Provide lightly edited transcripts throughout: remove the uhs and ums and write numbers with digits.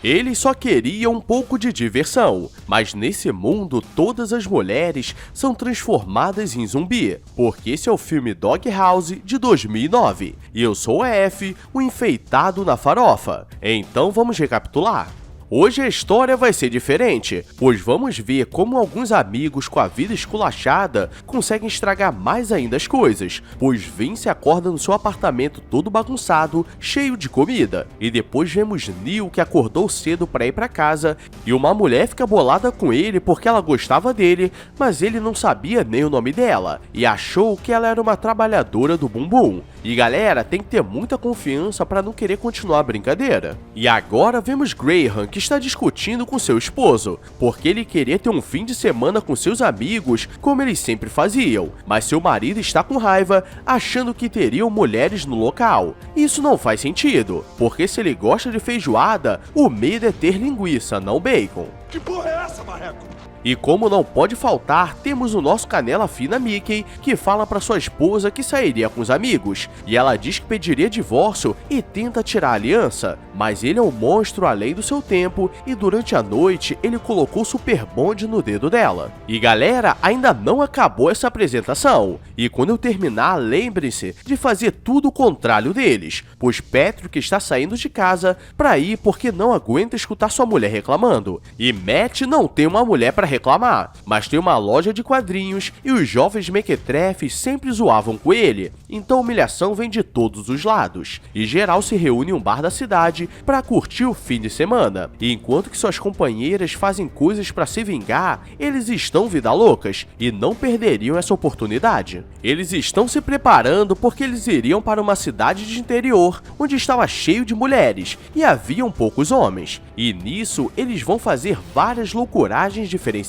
Eles só queriam um pouco de diversão, mas nesse mundo todas as mulheres são transformadas em zumbi, porque esse é o filme Doghouse de 2009, e eu sou o F, o enfeitado na farofa. Então vamos recapitular. Hoje a história vai ser diferente, pois vamos ver como alguns amigos com a vida esculachada conseguem estragar mais ainda as coisas, pois Vince acorda no seu apartamento todo bagunçado, cheio de comida, e depois vemos Neil que acordou cedo para ir para casa, e uma mulher fica bolada com ele porque ela gostava dele, mas ele não sabia nem o nome dela, e achou que ela era uma trabalhadora do bumbum. E galera, tem que ter muita confiança para não querer continuar a brincadeira. E agora vemos Graham que está discutindo com seu esposo, porque ele queria ter um fim de semana com seus amigos, como eles sempre faziam, mas seu marido está com raiva, achando que teriam mulheres no local. Isso não faz sentido, porque se ele gosta de feijoada, o medo é ter linguiça, não bacon. Que porra é essa, marreco? E como não pode faltar, temos o nosso canela fina Mickey, que fala para sua esposa que sairia com os amigos, e ela diz que pediria divórcio e tenta tirar a aliança, mas ele é um monstro além do seu tempo, e durante a noite ele colocou o Super Bond no dedo dela. E galera, ainda não acabou essa apresentação, e quando eu terminar, lembre-se de fazer tudo o contrário deles, pois Patrick está saindo de casa para ir porque não aguenta escutar sua mulher reclamando, e Matt não tem uma mulher para reclamar, mas tem uma loja de quadrinhos e os jovens mequetrefes sempre zoavam com ele, então a humilhação vem de todos os lados, e geral se reúne em um bar da cidade para curtir o fim de semana, e enquanto que suas companheiras fazem coisas para se vingar, eles estão vida loucas e não perderiam essa oportunidade. Eles estão se preparando porque eles iriam para uma cidade de interior, onde estava cheio de mulheres e haviam poucos homens, e nisso eles vão fazer várias loucuragens diferentes,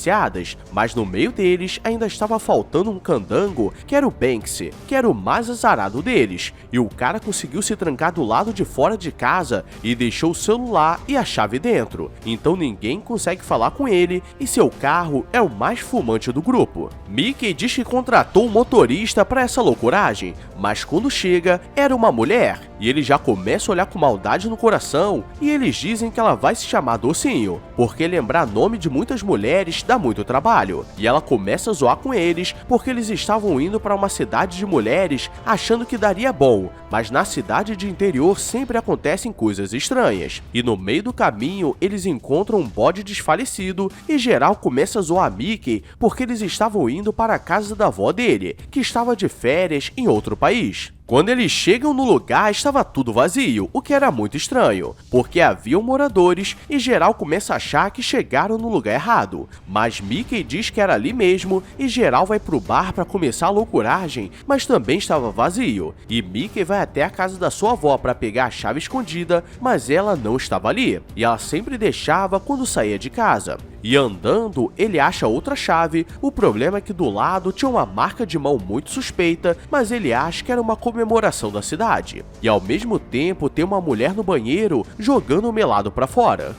mas no meio deles ainda estava faltando um candango que era o Banksy, que era o mais azarado deles, e o cara conseguiu se trancar do lado de fora de casa e deixou o celular e a chave dentro, então ninguém consegue falar com ele e seu carro é o mais fumante do grupo. Mickey diz que contratou um motorista para essa loucuragem, mas quando chega era uma mulher, e ele já começa a olhar com maldade no coração, e eles dizem que ela vai se chamar Docinho, porque lembrar nome de muitas mulheres dá muito trabalho, e ela começa a zoar com eles porque eles estavam indo para uma cidade de mulheres achando que daria bom, mas na cidade de interior sempre acontecem coisas estranhas, e no meio do caminho eles encontram um bode desfalecido e geral começa a zoar Mickey porque eles estavam indo para a casa da avó dele, que estava de férias em outro país. Quando eles chegam no lugar, estava tudo vazio, o que era muito estranho, porque haviam moradores e geral começa a achar que chegaram no lugar errado. Mas Mickey diz que era ali mesmo e geral vai pro bar para começar a loucuragem, mas também estava vazio. E Mickey vai até a casa da sua avó para pegar a chave escondida, mas ela não estava ali, e ela sempre deixava quando saía de casa. E andando, ele acha outra chave, o problema é que do lado tinha uma marca de mão muito suspeita, mas ele acha que era uma comemoração da cidade. E ao mesmo tempo tem uma mulher no banheiro jogando o melado pra fora.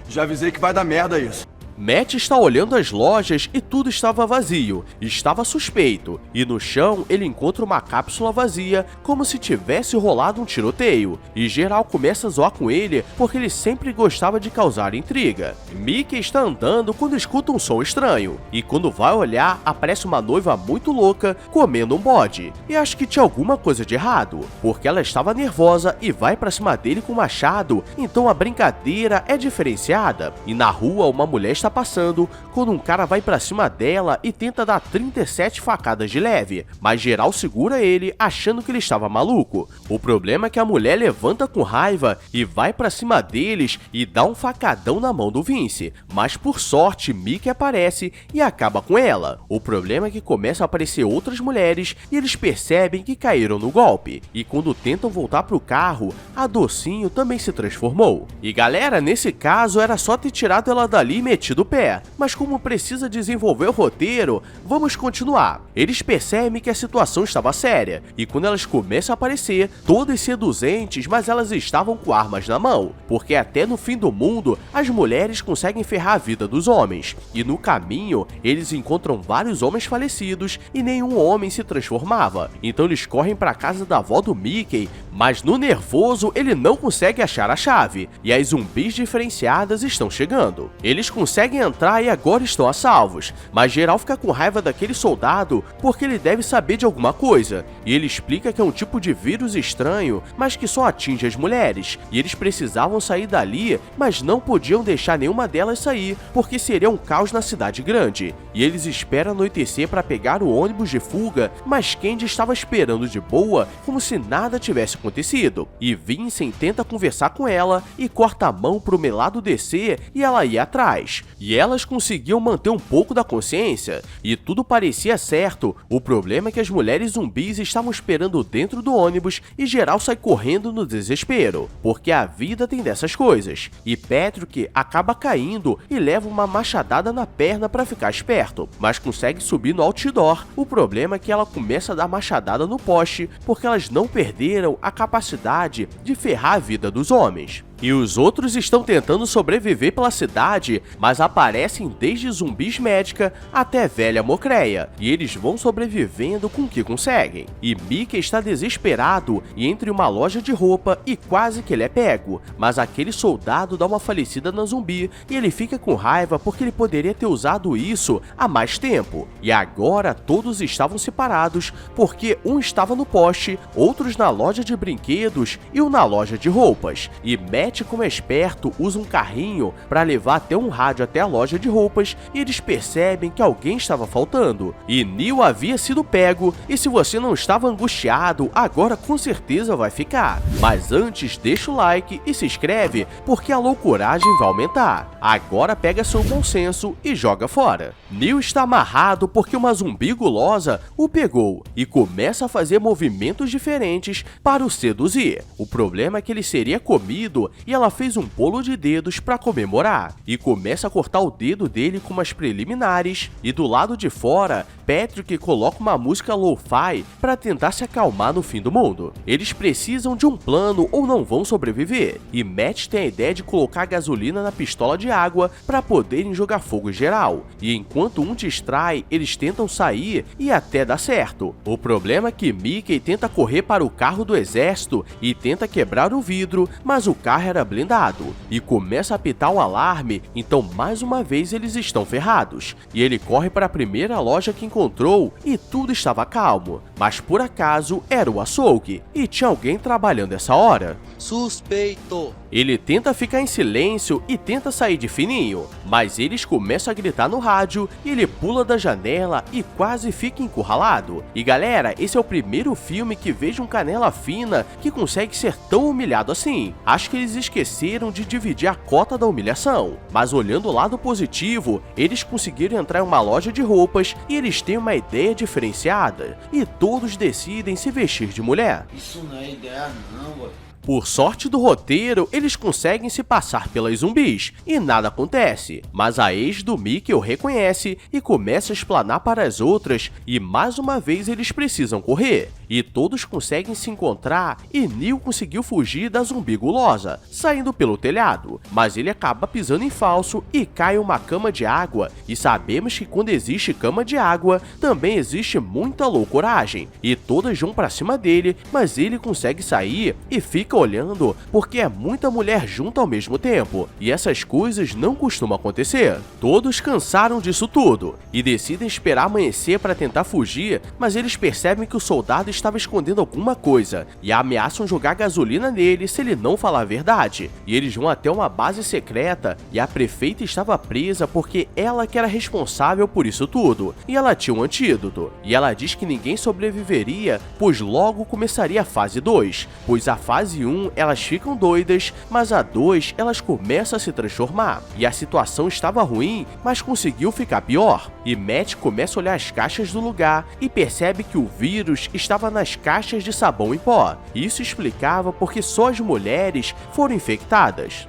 Já avisei que vai dar merda isso. Matt está olhando as lojas e tudo estava vazio, estava suspeito, e no chão ele encontra uma cápsula vazia, como se tivesse rolado um tiroteio, e geral começa a zoar com ele porque ele sempre gostava de causar intriga. Mickey está andando quando escuta um som estranho, e quando vai olhar, aparece uma noiva muito louca comendo um bode, e acha que tinha alguma coisa de errado, porque ela estava nervosa e vai pra cima dele com um machado, então a brincadeira é diferenciada, e na rua uma mulher está passando quando um cara vai pra cima dela e tenta dar 37 facadas de leve, mas geral segura ele achando que ele estava maluco. O problema é que a mulher levanta com raiva e vai pra cima deles e dá um facadão na mão do Vince, mas por sorte Mickey aparece e acaba com ela. O problema é que começam a aparecer outras mulheres e eles percebem que caíram no golpe, e quando tentam voltar pro carro, a Docinho também se transformou. E galera, nesse caso era só ter tirado ela dali e metido metido o pé, mas como precisa desenvolver o roteiro, vamos continuar. Eles percebem que a situação estava séria, e quando elas começam a aparecer, todas seduzentes, mas elas estavam com armas na mão, porque até no fim do mundo, as mulheres conseguem ferrar a vida dos homens, e no caminho, eles encontram vários homens falecidos e nenhum homem se transformava, então eles correm para a casa da avó do Mickey, mas no nervoso ele não consegue achar a chave, e as zumbis diferenciadas estão chegando. Eles conseguem entrar e agora estão a salvos, mas geral fica com raiva daquele soldado porque ele deve saber de alguma coisa, e ele explica que é um tipo de vírus estranho, mas que só atinge as mulheres, e eles precisavam sair dali, mas não podiam deixar nenhuma delas sair, porque seria um caos na cidade grande, e eles esperam anoitecer para pegar o ônibus de fuga, mas Candy estava esperando de boa, como se nada tivesse acontecido, e Vincent tenta conversar com ela e corta a mão pro melado descer e ela ir atrás, e elas conseguiam manter um pouco da consciência, e tudo parecia certo. O problema é que as mulheres zumbis estavam esperando dentro do ônibus e geral sai correndo no desespero, porque a vida tem dessas coisas, e Patrick acaba caindo e leva uma machadada na perna para ficar esperto, mas consegue subir no outdoor. O problema é que ela começa a dar machadada no poste, porque elas não perderam a capacidade de ferrar a vida dos homens. E os outros estão tentando sobreviver pela cidade, mas aparecem desde zumbis médica até velha mocreia, e eles vão sobrevivendo com o que conseguem. E Mickey está desesperado e entra em uma loja de roupa e quase que ele é pego, mas aquele soldado dá uma falecida na zumbi e ele fica com raiva porque ele poderia ter usado isso há mais tempo. E agora todos estavam separados porque um estava no poste, outros na loja de brinquedos e um na loja de roupas. E Matt, como é esperto, usa um carrinho para levar até um rádio até a loja de roupas e eles percebem que alguém estava faltando. E Neil havia sido pego, e se você não estava angustiado, agora com certeza vai ficar. Mas antes, deixa o like e se inscreve, porque a loucuragem vai aumentar. Agora pega seu bom senso e joga fora. Neil está amarrado porque uma zumbi gulosa o pegou e começa a fazer movimentos diferentes para o seduzir. O problema é que ele seria comido e ela fez um bolo de dedos para comemorar, e começa a cortar o dedo dele com umas preliminares, e do lado de fora, Patrick coloca uma música lo-fi para tentar se acalmar no fim do mundo. Eles precisam de um plano ou não vão sobreviver, e Matt tem a ideia de colocar gasolina na pistola de água para poderem jogar fogo geral, e enquanto um distrai, eles tentam sair e até dá certo. O problema é que Mickey tenta correr para o carro do exército e tenta quebrar o vidro, mas o carro era blindado, e começa a apitar o alarme, então mais uma vez eles estão ferrados, e ele corre para a primeira loja que encontrou e tudo estava calmo, mas por acaso era o açougue, e tinha alguém trabalhando essa hora. Suspeito. Ele tenta ficar em silêncio e tenta sair de fininho, mas eles começam a gritar no rádio e ele pula da janela e quase fica encurralado. E galera, esse é o primeiro filme que vejo um Canela Fina que consegue ser tão humilhado assim. Acho que eles esqueceram de dividir a cota da humilhação, mas olhando o lado positivo, eles conseguiram entrar em uma loja de roupas e eles têm uma ideia diferenciada, e todos decidem se vestir de mulher. Isso não é ideia não, boy. Por sorte do roteiro, eles conseguem se passar pelas zumbis, e nada acontece, mas a ex do Mickey o reconhece e começa a explanar para as outras, e mais uma vez eles precisam correr, e todos conseguem se encontrar, e Neil conseguiu fugir da zumbi gulosa, saindo pelo telhado, mas ele acaba pisando em falso e cai em uma cama de água, e sabemos que quando existe cama de água, também existe muita loucuragem, e todas vão pra cima dele, mas ele consegue sair e fica olhando porque é muita mulher junto ao mesmo tempo, e essas coisas não costumam acontecer. Todos cansaram disso tudo e decidem esperar amanhecer para tentar fugir, mas eles percebem que o soldado estava escondendo alguma coisa e ameaçam jogar gasolina nele se ele não falar a verdade. E eles vão até uma base secreta e a prefeita estava presa porque ela que era responsável por isso tudo, e ela tinha um antídoto, e ela diz que ninguém sobreviveria, pois logo começaria a fase 2, pois a fase 1 elas ficam doidas, mas a 2 elas começam a se transformar, e a situação estava ruim, mas conseguiu ficar pior. E Matt começa a olhar as caixas do lugar e percebe que o vírus estava nas caixas de sabão em pó. Isso explicava porque só as mulheres foram infectadas.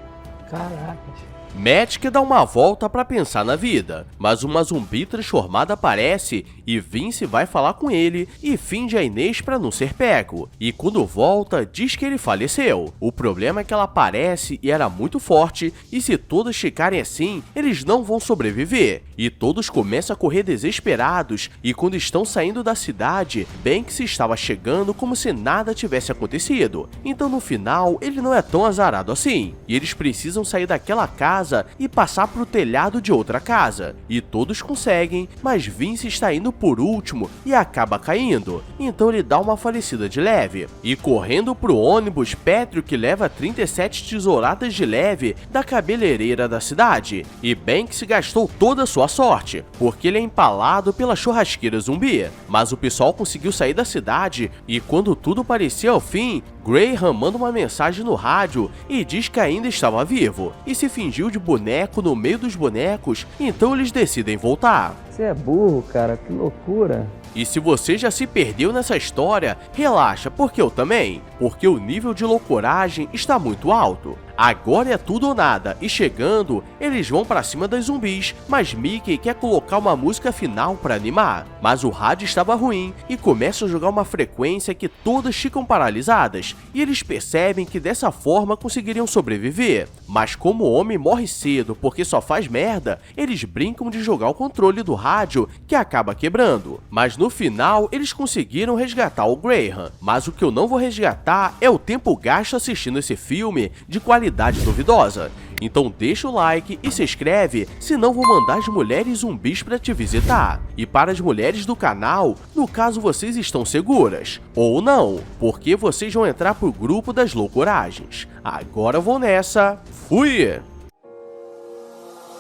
Caracas. Matt quer dar uma volta pra pensar na vida, mas uma zumbi transformada aparece e Vince vai falar com ele e finge a Inês pra não ser pego. E quando volta, diz que ele faleceu. O problema é que ela aparece e era muito forte, e se todos ficarem assim, eles não vão sobreviver. E todos começam a correr desesperados, e quando estão saindo da cidade, Banks estava chegando como se nada tivesse acontecido. Então no final, ele não é tão azarado assim, e eles precisam sair daquela casa e passar pro telhado de outra casa. E todos conseguem, mas Vince está indo por último e acaba caindo. Então ele dá uma falecida de leve. E correndo pro ônibus, Patrick leva 37 tesouradas de leve da cabeleireira da cidade. E Banks gastou toda a sua sorte, porque ele é empalado pela churrasqueira zumbi. Mas o pessoal conseguiu sair da cidade e quando tudo parecia ao fim, Graham manda uma mensagem no rádio e diz que ainda estava vivo e se fingiu de boneco no meio dos bonecos, então eles decidem voltar. Você é burro, cara, que loucura. E se você já se perdeu nessa história, relaxa, porque eu também. Porque o nível de loucoragem está muito alto. Agora é tudo ou nada, e chegando, eles vão pra cima das zumbis, mas Mickey quer colocar uma música final pra animar. Mas o rádio estava ruim, e começa a jogar uma frequência que todas ficam paralisadas, e eles percebem que dessa forma conseguiriam sobreviver. Mas como o homem morre cedo porque só faz merda, eles brincam de jogar o controle do rádio, que acaba quebrando. Mas no final, eles conseguiram resgatar o Graham. Mas o que eu não vou resgatar é o tempo gasto assistindo esse filme de qualidade duvidosa. Então deixa o like e se inscreve, senão vou mandar as mulheres zumbis pra te visitar. E para as mulheres do canal, no caso vocês estão seguras. Ou não, porque vocês vão entrar pro grupo das loucuragens. Agora eu vou nessa. Fui!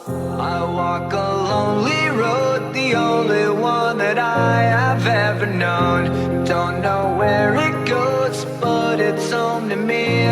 I walk a lonely road, the only one that I have ever known. Don't know where it goes, but it's home to me.